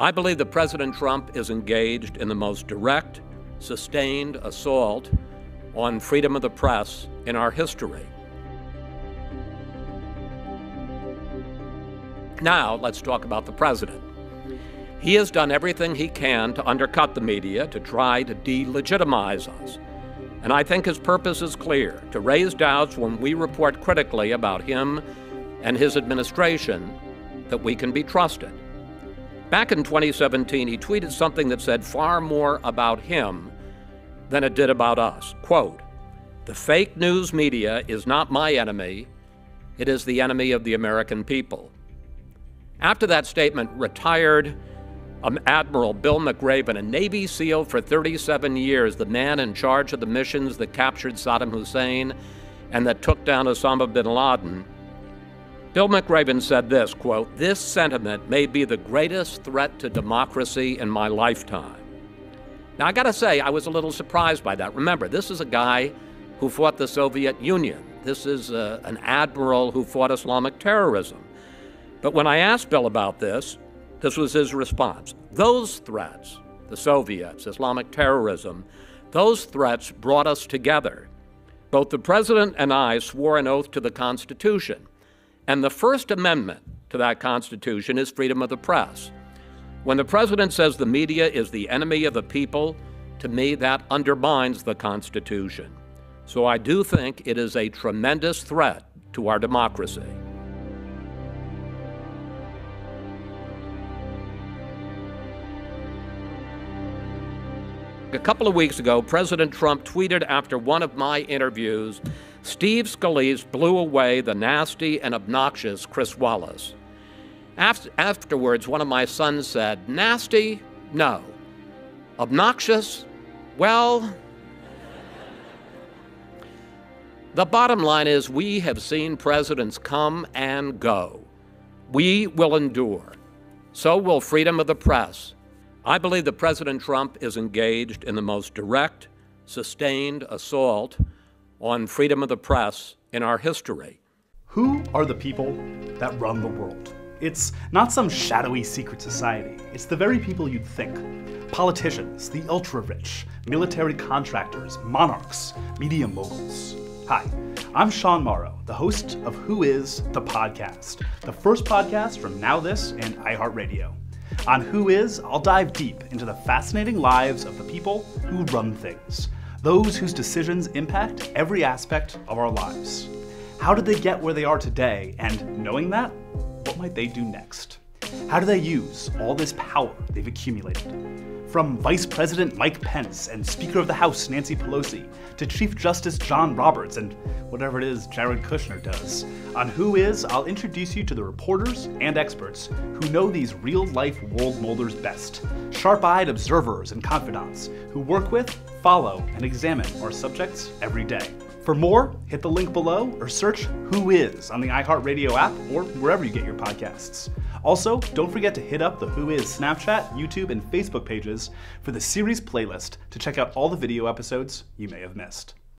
I believe that President Trump is engaged in the most direct, sustained assault on freedom of the press in our history. Now, let's talk about the president. He has done everything he can to undercut the media, to try to delegitimize us. And I think his purpose is clear: to raise doubts when we report critically about him and his administration that we can be trusted. Back in 2017, he tweeted something that said far more about him than it did about us. Quote, "The fake news media is not my enemy, it is the enemy of the American people." After that statement, retired Admiral Bill McRaven, a Navy SEAL for 37 years, the man in charge of the missions that captured Saddam Hussein and that took down Osama bin Laden, Bill McRaven said this, quote, "This sentiment may be the greatest threat to democracy in my lifetime." Now, I gotta say, I was a little surprised by that. Remember, this is a guy who fought the Soviet Union. This is an admiral who fought Islamic terrorism. But when I asked Bill about this was his response. Those threats, the Soviets, Islamic terrorism, those threats brought us together. Both the president and I swore an oath to the Constitution. And the First Amendment to that Constitution is freedom of the press. When the president says the media is the enemy of the people, to me that undermines the Constitution. So I do think it is a tremendous threat to our democracy. A couple of weeks ago, President Trump tweeted after one of my interviews, "Steve Scalise blew away the nasty and obnoxious Chris Wallace." Afterwards, one of my sons said, "Nasty? No. Obnoxious? Well..." The bottom line is we have seen presidents come and go. We will endure. So will freedom of the press. I believe that President Trump is engaged in the most direct, sustained assault on freedom of the press in our history. Who are the people that run the world? It's not some shadowy secret society. It's the very people you'd think. Politicians, the ultra-rich, military contractors, monarchs, media moguls. Hi, I'm Sean Morrow, the host of Who Is the Podcast, the first podcast from NowThis and iHeartRadio. On Who Is, I'll dive deep into the fascinating lives of the people who run things, those whose decisions impact every aspect of our lives. How did they get where they are today? And knowing that, what might they do next? How do they use all this power they've accumulated? From Vice President Mike Pence and Speaker of the House Nancy Pelosi to Chief Justice John Roberts and whatever it is Jared Kushner does. On Who Is, I'll introduce you to the reporters and experts who know these real-life world molders best. Sharp-eyed observers and confidants who work with, follow, and examine our subjects every day. For more, hit the link below or search Who Is on the iHeartRadio app or wherever you get your podcasts. Also, don't forget to hit up the Who Is Snapchat, YouTube, and Facebook pages for the series playlist to check out all the video episodes you may have missed.